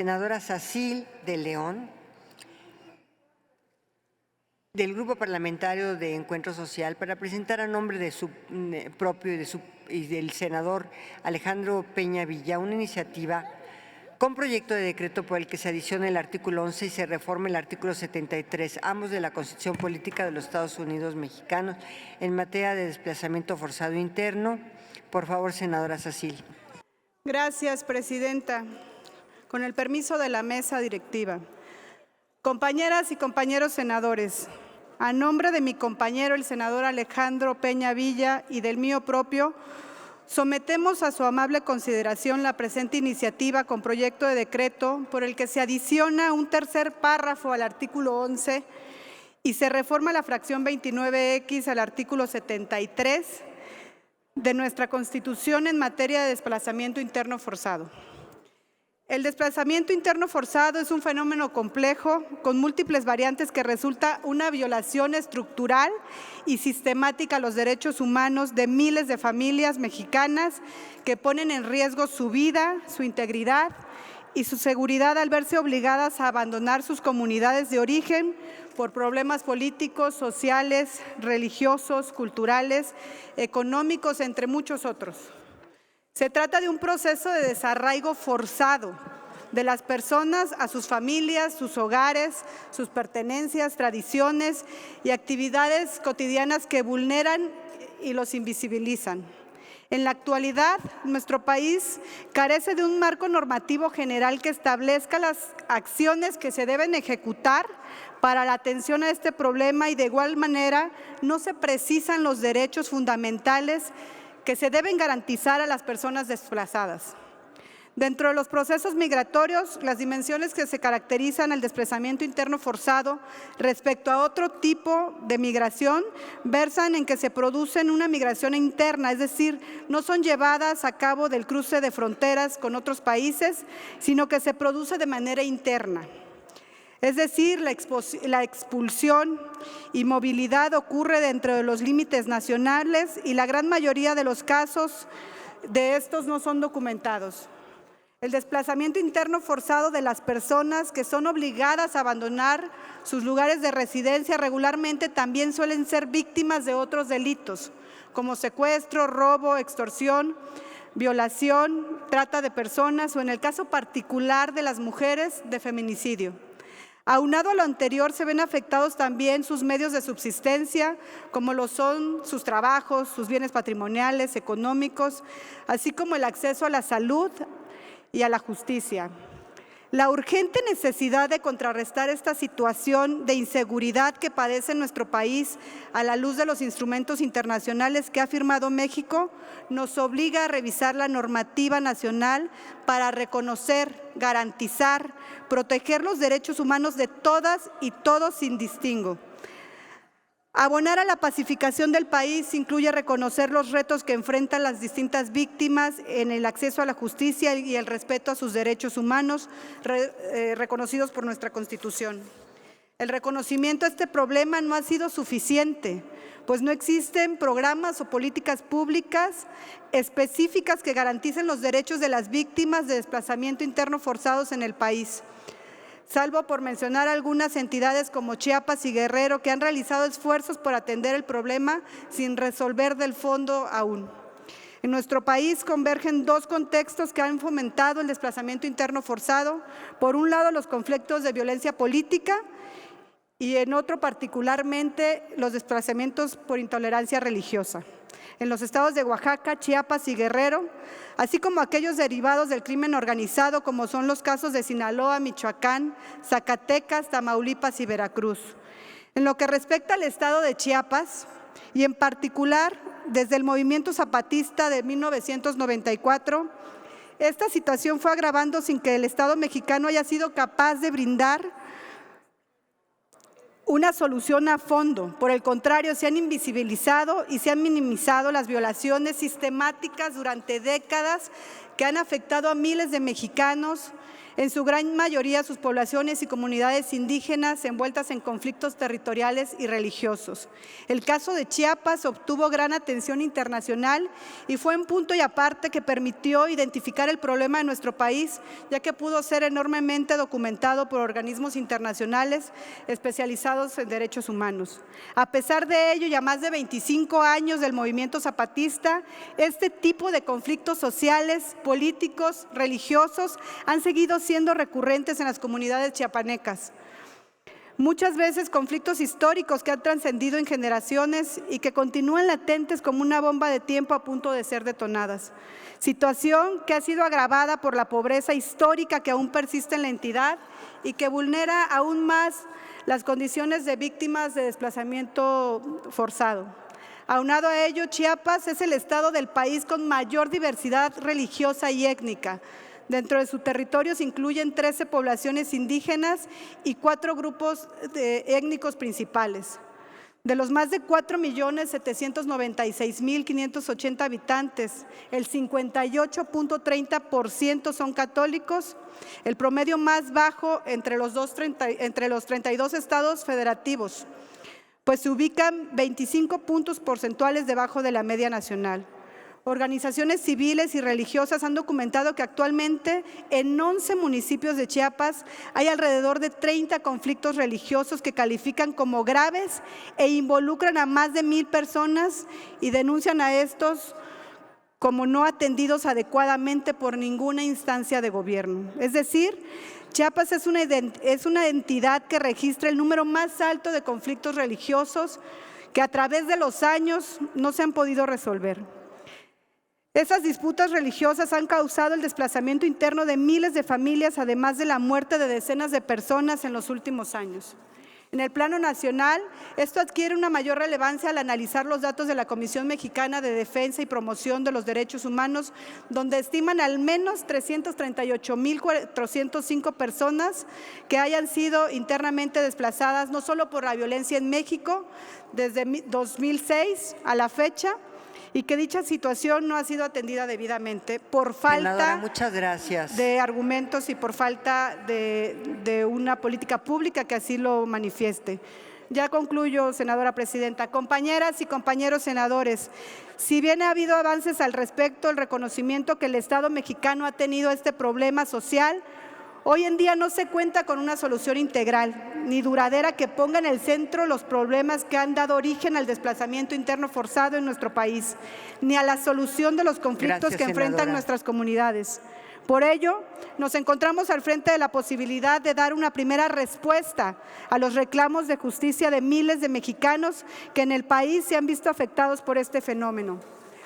Senadora Sacil de León, del Grupo Parlamentario de Encuentro Social, para presentar a nombre de su propio y del senador Alejandro Peña Villa una iniciativa con proyecto de decreto por el que se adiciona el artículo 11 y se reforma el artículo 73, ambos de la Constitución Política de los Estados Unidos Mexicanos, en materia de desplazamiento forzado interno. Por favor, senadora Sacil. Gracias, presidenta. Con el permiso de la mesa directiva. Compañeras y compañeros senadores, a nombre de mi compañero, el senador Alejandro Peña Villa, y del mío propio, sometemos a su amable consideración la presente iniciativa con proyecto de decreto por el que se adiciona un tercer párrafo al artículo 11 y se reforma la fracción 29X al artículo 73 de nuestra Constitución en materia de desplazamiento interno forzado. El desplazamiento interno forzado es un fenómeno complejo con múltiples variantes que resulta una violación estructural y sistemática a los derechos humanos de miles de familias mexicanas que ponen en riesgo su vida, su integridad y su seguridad al verse obligadas a abandonar sus comunidades de origen por problemas políticos, sociales, religiosos, culturales, económicos, entre muchos otros. Se trata de un proceso de desarraigo forzado de las personas a sus familias, sus hogares, sus pertenencias, tradiciones y actividades cotidianas que vulneran y los invisibilizan. En la actualidad, nuestro país carece de un marco normativo general que establezca las acciones que se deben ejecutar para la atención a este problema y de igual manera no se precisan los derechos fundamentales que se deben garantizar a las personas desplazadas. Dentro de los procesos migratorios, las dimensiones que se caracterizan al desplazamiento interno forzado respecto a otro tipo de migración versan en que se producen una migración interna, es decir, no son llevadas a cabo del cruce de fronteras con otros países, sino que se produce de manera interna. Es decir, la expulsión y movilidad ocurre dentro de los límites nacionales y la gran mayoría de los casos de estos no son documentados. El desplazamiento interno forzado de las personas que son obligadas a abandonar sus lugares de residencia regularmente también suelen ser víctimas de otros delitos, como secuestro, robo, extorsión, violación, trata de personas o, en el caso particular de las mujeres, de feminicidio. Aunado a lo anterior, se ven afectados también sus medios de subsistencia, como lo son sus trabajos, sus bienes patrimoniales, económicos, así como el acceso a la salud y a la justicia. La urgente necesidad de contrarrestar esta situación de inseguridad que padece nuestro país a la luz de los instrumentos internacionales que ha firmado México nos obliga a revisar la normativa nacional para reconocer, garantizar, proteger los derechos humanos de todas y todos sin distingo. Abonar a la pacificación del país incluye reconocer los retos que enfrentan las distintas víctimas en el acceso a la justicia y el respeto a sus derechos humanos reconocidos por nuestra Constitución. El reconocimiento a este problema no ha sido suficiente, pues no existen programas o políticas públicas específicas que garanticen los derechos de las víctimas de desplazamiento interno forzados en el país, salvo por mencionar algunas entidades como Chiapas y Guerrero que han realizado esfuerzos por atender el problema sin resolver del fondo aún. En nuestro país convergen dos contextos que han fomentado el desplazamiento interno forzado. Por un lado, los conflictos de violencia política y en otro particularmente los desplazamientos por intolerancia religiosa. En los estados de Oaxaca, Chiapas y Guerrero, así como aquellos derivados del crimen organizado, como son los casos de Sinaloa, Michoacán, Zacatecas, Tamaulipas y Veracruz. En lo que respecta al estado de Chiapas, y en particular desde el movimiento zapatista de 1994, esta situación fue agravando sin que el Estado mexicano haya sido capaz de brindar una solución a fondo. Por el contrario, se han invisibilizado y se han minimizado las violaciones sistemáticas durante décadas que han afectado a miles de mexicanos en su gran mayoría sus poblaciones y comunidades indígenas envueltas en conflictos territoriales y religiosos. El caso de Chiapas obtuvo gran atención internacional y fue en punto y aparte que permitió identificar el problema de nuestro país, ya que pudo ser enormemente documentado por organismos internacionales especializados en derechos humanos. A pesar de ello, ya más de 25 años del movimiento zapatista, este tipo de conflictos sociales, políticos, religiosos han seguido siendo recurrentes en las comunidades chiapanecas. Muchas veces conflictos históricos que han trascendido en generaciones y que continúan latentes como una bomba de tiempo a punto de ser detonadas. Situación que ha sido agravada por la pobreza histórica que aún persiste en la entidad y que vulnera aún más las condiciones de víctimas de desplazamiento forzado. Aunado a ello, Chiapas es el estado del país con mayor diversidad religiosa y étnica. Dentro de su territorio se incluyen 13 poblaciones indígenas y 4 grupos étnicos principales. De los más de 4.796.580 habitantes, el 58.30% son católicos, el promedio más bajo entre los 32 estados federativos, pues se ubican 25 puntos porcentuales debajo de la media nacional. Organizaciones civiles y religiosas han documentado que actualmente en 11 municipios de Chiapas hay alrededor de 30 conflictos religiosos que califican como graves e involucran a más de 1,000 personas y denuncian a estos como no atendidos adecuadamente por ninguna instancia de gobierno. Es decir, Chiapas es una entidad que registra el número más alto de conflictos religiosos que a través de los años no se han podido resolver. Esas disputas religiosas han causado el desplazamiento interno de miles de familias, además de la muerte de decenas de personas en los últimos años. En el plano nacional, esto adquiere una mayor relevancia al analizar los datos de la Comisión Mexicana de Defensa y Promoción de los Derechos Humanos, donde estiman al menos 338.405 personas que hayan sido internamente desplazadas, no solo por la violencia en México, desde 2006 a la fecha, y que dicha situación no ha sido atendida debidamente por falta muchas gracias. de argumentos y por falta de una política pública que así lo manifieste. Ya concluyo, senadora presidenta. Compañeras y compañeros senadores, si bien ha habido avances al respecto, el reconocimiento que el Estado mexicano ha tenido a este problema social, hoy en día no se cuenta con una solución integral ni duradera que ponga en el centro los problemas que han dado origen al desplazamiento interno forzado en nuestro país, ni a la solución de los conflictos que enfrentan nuestras comunidades. Por ello, nos encontramos al frente de la posibilidad de dar una primera respuesta a los reclamos de justicia de miles de mexicanos que en el país se han visto afectados por este fenómeno.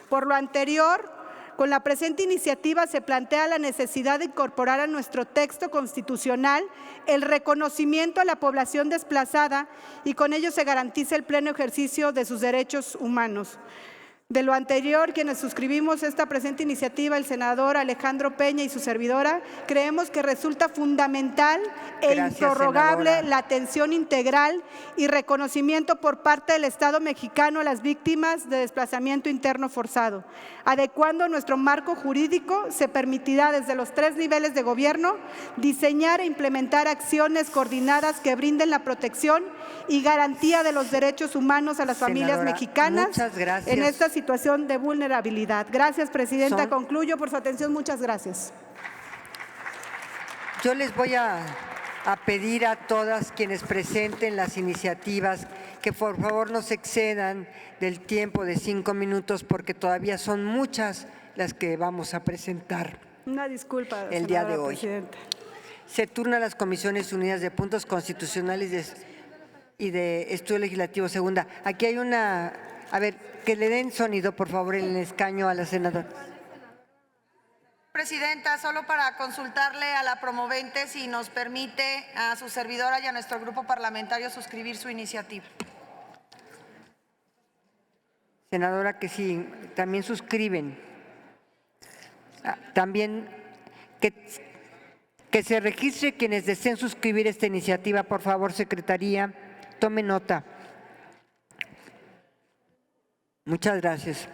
Por lo anterior, con la presente iniciativa se plantea la necesidad de incorporar a nuestro texto constitucional el reconocimiento a la población desplazada y con ello se garantiza el pleno ejercicio de sus derechos humanos. De lo anterior, quienes suscribimos esta presente iniciativa, el senador Alejandro Peña y su servidora, creemos que resulta fundamental e improrrogable la atención integral y reconocimiento por parte del Estado mexicano a las víctimas de desplazamiento interno forzado. Adecuando nuestro marco jurídico, se permitirá desde los 3 niveles de gobierno diseñar e implementar acciones coordinadas que brinden la protección y garantía de los derechos humanos a las familias mexicanas en esta situación de vulnerabilidad. Gracias, presidenta. Concluyo por su atención. Muchas gracias. Yo les voy a pedir a todas quienes presenten las iniciativas que por favor no se excedan del tiempo de 5 minutos porque todavía son muchas las que vamos a presentar. Una disculpa, el día de hoy. Presidenta. Se turna a las Comisiones Unidas de Puntos Constitucionales y de Estudio Legislativo Segunda. Aquí hay una… A ver, que le den sonido, por favor, en el escaño a la senadora. Presidenta, solo para consultarle a la promovente si nos permite a su servidora y a nuestro grupo parlamentario suscribir su iniciativa. Senadora, que sí, también suscriben. También que se registre quienes deseen suscribir esta iniciativa, por favor, secretaría, tome nota. Muchas gracias.